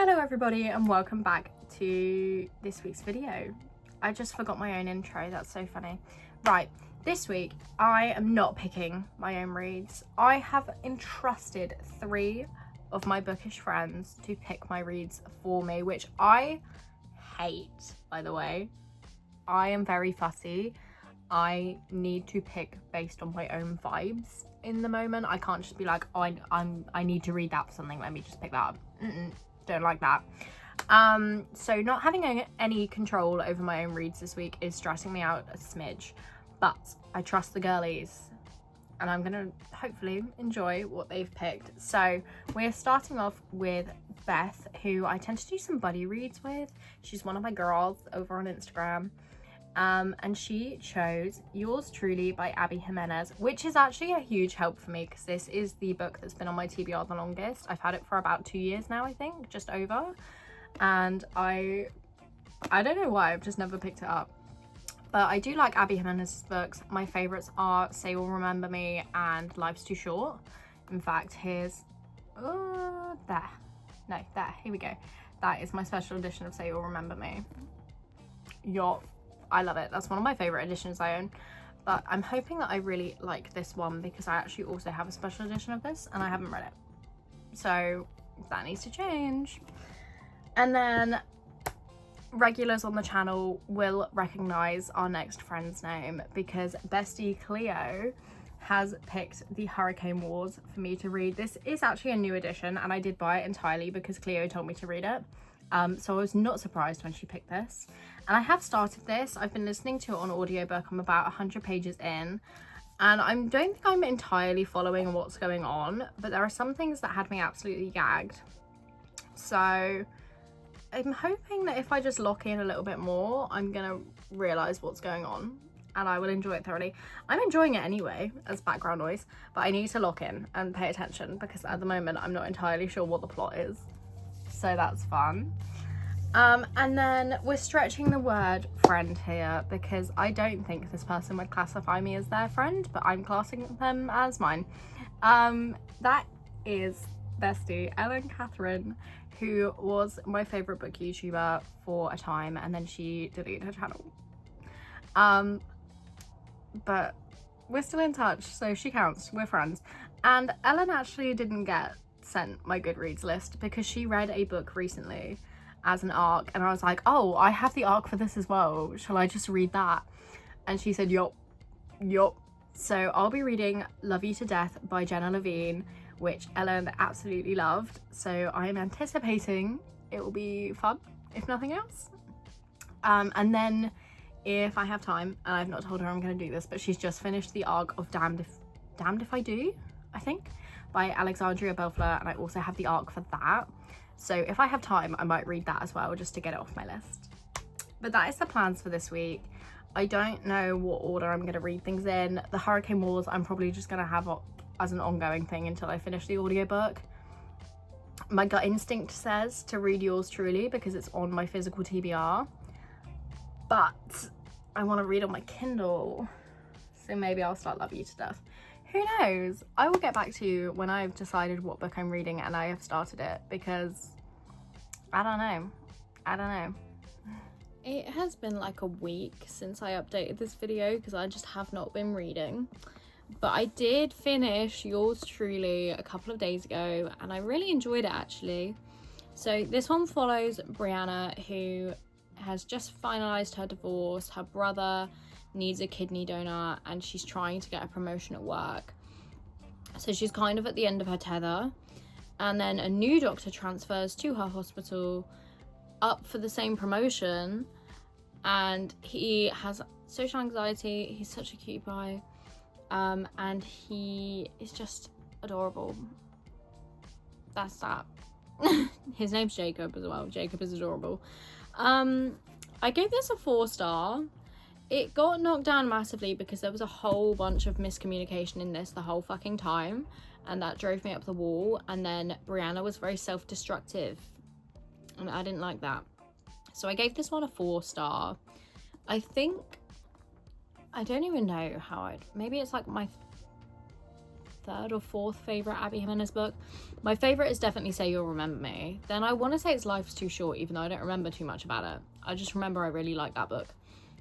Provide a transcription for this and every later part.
Hello everybody and welcome back to this week's video. I just forgot my own intro, that's so funny. Right, this week I am not picking my own reads. I have entrusted 3 of my bookish friends to pick my reads for me, which I hate, by the way. I am very fussy. I need to pick based on my own vibes in the moment. I can't just be like, oh, I need to read that for something, let me just pick that up. Don't like that. So not having any control over my own reads this week is stressing me out a smidge, but I trust the girlies and I'm gonna hopefully enjoy what they've picked. So we're starting off with Beth, who I tend to do some buddy reads with. She's one of my girls over on Instagram. And she chose Yours Truly by Abby Jimenez, which is actually a huge help for me because this is the book that's been on my TBR the longest. I've had it for about 2 years now, I think, just over. And I don't know why, I've just never picked it up. But I do like Abby Jimenez's books. My favourites are Say You'll Remember Me and Life's Too Short. In fact, here's, there. No, there, here we go. That is my special edition of Say You'll Remember Me. I love it. That's one of my favourite editions I own. But I'm hoping that I really like this one because I actually also have a special edition of this and I haven't read it. So that needs to change. And then regulars on the channel will recognise our next friend's name because Bestie Cleo has picked The Hurricane Wars for me to read. This is actually a new edition and I did buy it entirely because Cleo told me to read it. So I was not surprised when she picked this. And I have started this. I've been listening to it on audiobook. I'm about 100 pages in. And I don't think I'm entirely following what's going on. But there are some things that had me absolutely gagged. So I'm hoping that if I just lock in a little bit more, I'm going to realise what's going on. And I will enjoy it thoroughly. I'm enjoying it anyway as background noise. But I need to lock in and pay attention. Because at the moment, I'm not entirely sure what the plot is. So that's fun. And then we're stretching the word friend here because I don't think this person would classify me as their friend, but I'm classing them as mine. That is Bestie Ellen Catherine, who was my favourite book YouTuber for a time and then she deleted her channel. But we're still in touch, so she counts, we're friends. And Ellen actually didn't get sent my Goodreads list because she read a book recently as an arc and I was like, oh, I have the arc for this as well, shall I just read that? And she said yup. So I'll be reading Love You to Death by Jenna Levine, which Ellen absolutely loved, so I'm anticipating it will be fun if nothing else. And then if I have time, and I've not told her I'm going to do this, but she's just finished the arc of Damned If I Do, I think, by Alexandria Bellfleur, and I also have the arc for that. So if I have time, I might read that as well, just to get it off my list. But that is the plans for this week. I don't know what order I'm going to read things in. The Hurricane Wars, I'm probably just going to have as an ongoing thing until I finish the audiobook. My gut instinct says to read Yours Truly because it's on my physical TBR. But I want to read on my Kindle. So maybe I'll start Love You to Death. Who knows? I will get back to you when I've decided what book I'm reading and I have started it because I don't know. It has been like a week since I updated this video because I just have not been reading. But I did finish Yours Truly a couple of days ago and I really enjoyed it actually. So this one follows Brianna, who has just finalised her divorce. Her brother needs a kidney donor and she's trying to get a promotion at work, so she's kind of at the end of her tether, and then a new doctor transfers to her hospital up for the same promotion and he has social anxiety. He's such a cute guy, and he is just adorable. That's that. His name's Jacob as well. Jacob is adorable. I gave this a 4-star. It got knocked down massively because there was a whole bunch of miscommunication in this the whole fucking time, and that drove me up the wall. And then Brianna was very self-destructive and I didn't like that. So I gave this one a 4-star. I think, I don't even know how maybe it's like my third or fourth favourite Abby Jimenez book. My favourite is definitely Say You'll Remember Me. Then I want to say it's Life's Too Short, even though I don't remember too much about it. I just remember I really like that book.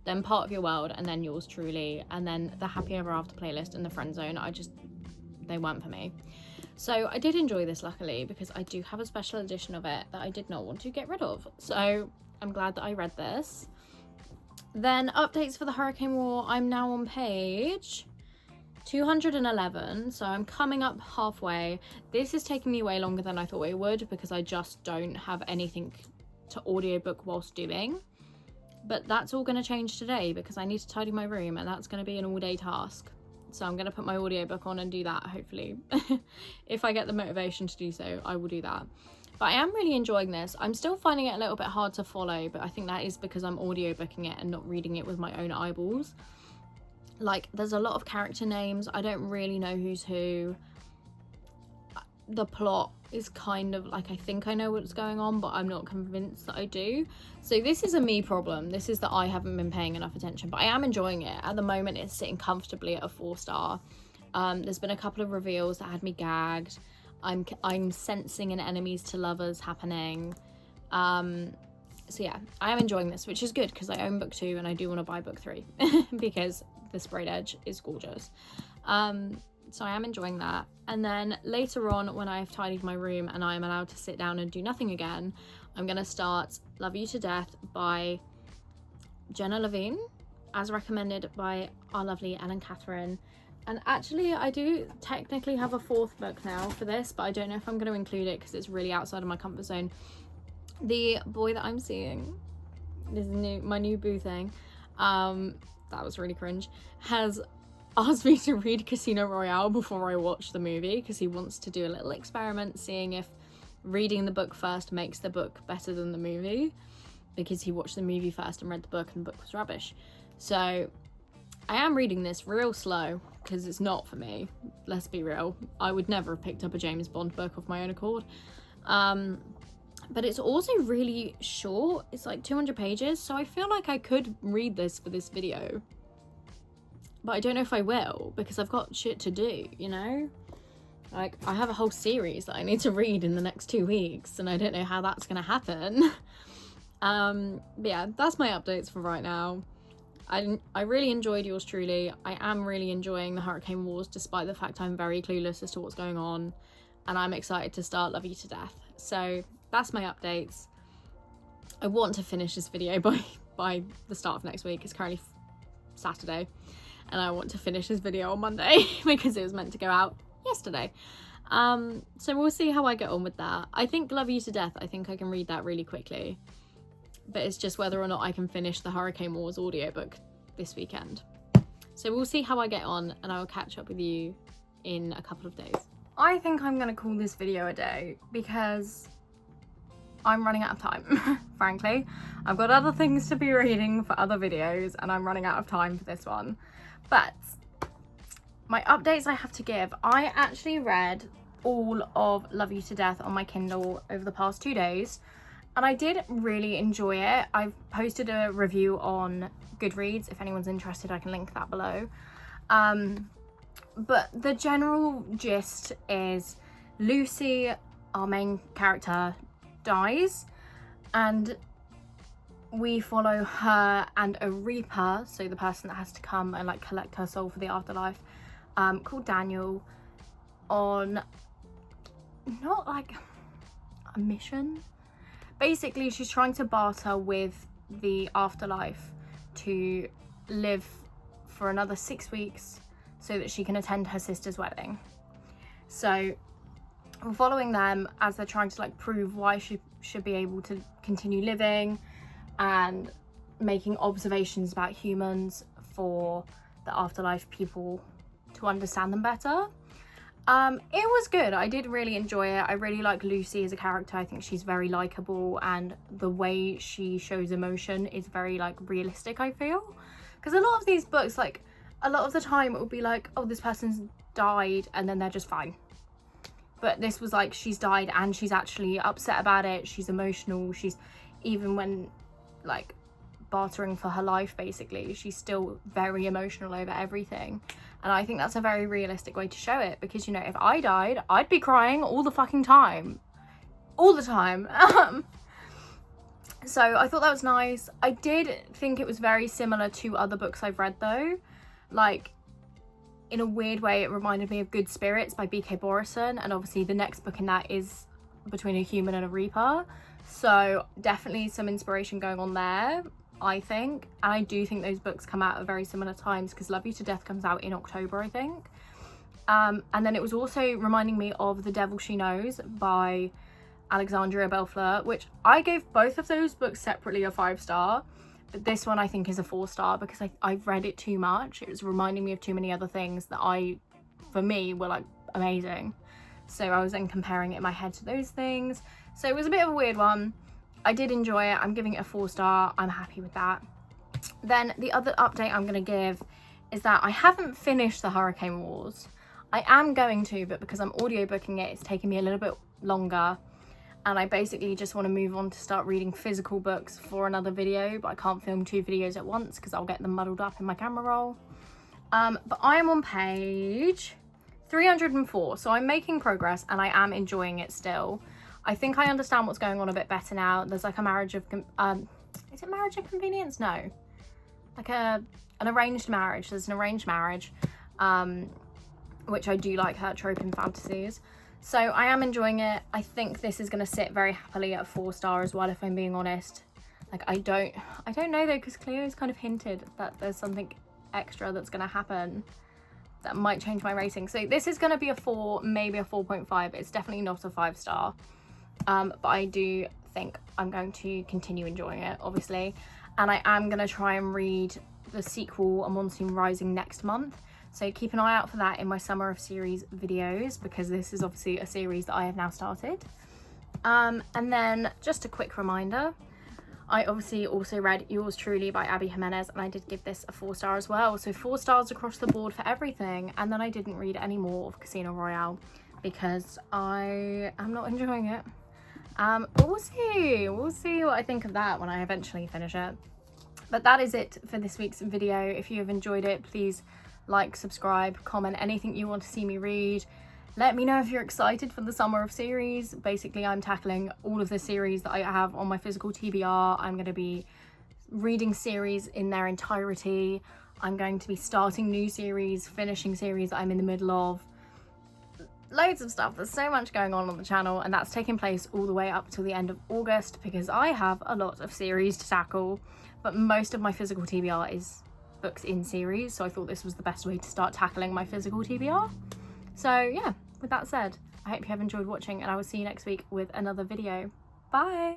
Then Part of Your World, and then Yours Truly, and then the Happy Ever After playlist and the Friend Zone. They weren't for me. So I did enjoy this, luckily, because I do have a special edition of it that I did not want to get rid of. So I'm glad that I read this. Then updates for the Hurricane War. I'm now on page 211, so I'm coming up halfway. This is taking me way longer than I thought it would because I just don't have anything to audiobook whilst doing. But that's all going to change today because I need to tidy my room, and that's going to be an all-day task. So I'm going to put my audiobook on and do that, hopefully. If I get the motivation to do so, I will do that. But I am really enjoying this. I'm still finding it a little bit hard to follow, but I think that is because I'm audiobooking it and not reading it with my own eyeballs. Like, there's a lot of character names. I don't really know who's who. The plot is kind of like, I think I know what's going on, but I'm not convinced that I do. So this is a me problem. This is that I haven't been paying enough attention, but I am enjoying it. At the moment, it's sitting comfortably at a 4-star. There's been a couple of reveals that had me gagged. I'm sensing an enemies to lovers happening. So yeah, I am enjoying this, which is good because I own book 2 and I do want to buy book 3 because the sprayed edge is gorgeous. So I am enjoying that. And then later on, when I've tidied my room and I am allowed to sit down and do nothing again, I'm going to start Love You to Death by Jenna Levine, as recommended by our lovely Ellen Catherine. And actually, I do technically have a 4th book now for this, but I don't know if I'm going to include it because it's really outside of my comfort zone. The Boy That I'm Seeing, this is my new boo thing, that was really cringe, has asked me to read Casino Royale before I watch the movie because he wants to do a little experiment seeing if reading the book first makes the book better than the movie, because he watched the movie first and read the book and the book was rubbish. So I am reading this real slow because it's not for me, let's be real. I would never have picked up a James Bond book of my own accord. But it's also really short. It's like 200 pages, so I feel like I could read this for this video. But I don't know if I will, because I've got shit to do, you know? Like, I have a whole series that I need to read in the next 2 weeks, and I don't know how that's gonna happen. But yeah, that's my updates for right now. I really enjoyed Yours Truly. I am really enjoying the Hurricane Wars, despite the fact I'm very clueless as to what's going on. And I'm excited to start Love You to Death. So that's my updates. I want to finish this video by the start of next week. It's currently Saturday. And I want to finish this video on Monday because it was meant to go out yesterday. So we'll see how I get on with that. I think Love You to Death, I think I can read that really quickly. But it's just whether or not I can finish the Hurricane Wars audiobook this weekend. So we'll see how I get on, and I will catch up with you in a couple of days. I think I'm going to call this video a day because I'm running out of time, frankly. I've got other things to be reading for other videos, and I'm running out of time for this one. But my updates I have to give. I actually read all of Love You to Death on my Kindle over the past 2 days, and I did really enjoy it. I've posted a review on Goodreads. If anyone's interested, I can link that below. But the general gist is Lucy, our main character, dies, and we follow her and a reaper, so the person that has to come and like collect her soul for the afterlife, called Daniel, on not like a mission. Basically, she's trying to barter with the afterlife to live for another 6 weeks so that she can attend her sister's wedding. So we're following them as they're trying to like prove why she should be able to continue living and making observations about humans for the afterlife people to understand them better. It was good. I did really enjoy it. I really like Lucy as a character. I think she's very likable, and the way she shows emotion is very like realistic, I feel. Because a lot of these books, like a lot of the time it will be like, oh, this person's died and then they're just fine. But this was like, she's died and she's actually upset about it. She's emotional. She's, even when like bartering for her life, basically. She's still very emotional over everything. And I think that's a very realistic way to show it, because, you know, if I died, I'd be crying all the fucking time. All the time. So I thought that was nice. I did think it was very similar to other books I've read, though. Like, in a weird way, it reminded me of Good Spirits by B.K. Borison, and obviously the next book in that is Between a Human and a Reaper. So definitely some inspiration going on there, I think. And I do think those books come out at very similar times, because Love You to Death comes out in October, I think. And then it was also reminding me of The Devil She Knows by Alexandria Bellefleur, which I gave both of those books separately a 5-star. But this one I think is a 4-star, because I've read it too much. It was reminding me of too many other things that for me, were like amazing. So I was then comparing it in my head to those things. So it was a bit of a weird one. I did enjoy it. I'm giving it a 4-star. I'm happy with that. Then the other update I'm going to give is that I haven't finished the Hurricane Wars. I am going to, but because I'm audiobooking it, it's taking me a little bit longer. And I basically just want to move on to start reading physical books for another video, but I can't film 2 videos at once because I'll get them muddled up in my camera roll. But I am on page 304, so I'm making progress and I am enjoying it still. I think I understand what's going on a bit better now. There's like a marriage of, is it marriage of convenience? No. Like an arranged marriage. There's an arranged marriage, which I do like that trope in fantasies. So I am enjoying it. I think this is going to sit very happily at a 4-star as well, if I'm being honest. Like, I don't know though, because Cleo's kind of hinted that there's something extra that's going to happen that might change my rating. So this is going to be a 4, maybe a 4.5. It's definitely not a 5-star. But I do think I'm going to continue enjoying it, obviously. And I am going to try and read the sequel, A Monsoon Rising, next month. So keep an eye out for that in my Summer of Series videos, because this is obviously a series that I have now started. And then just a quick reminder, I obviously also read Yours Truly by Abby Jimenez, and I did give this a 4-star as well. So 4 stars across the board for everything. And then I didn't read any more of Casino Royale because I am not enjoying it. But we'll see what I think of that when I eventually finish it. But that is it for this week's video. If you have enjoyed it, please like, subscribe, comment anything you want to see me read. Let me know if you're excited for the Summer of Series. Basically, I'm tackling all of the series that I have on my physical TBR. I'm going to be reading series in their entirety. I'm going to be starting new series, finishing series that I'm in the middle of. Loads of stuff. There's so much going on the channel, and that's taking place all the way up till the end of August, because I have a lot of series to tackle. But most of my physical TBR is books in series, so I thought this was the best way to start tackling my physical TBR. So yeah, with that said, I hope you have enjoyed watching, and I will see you next week with another video. Bye!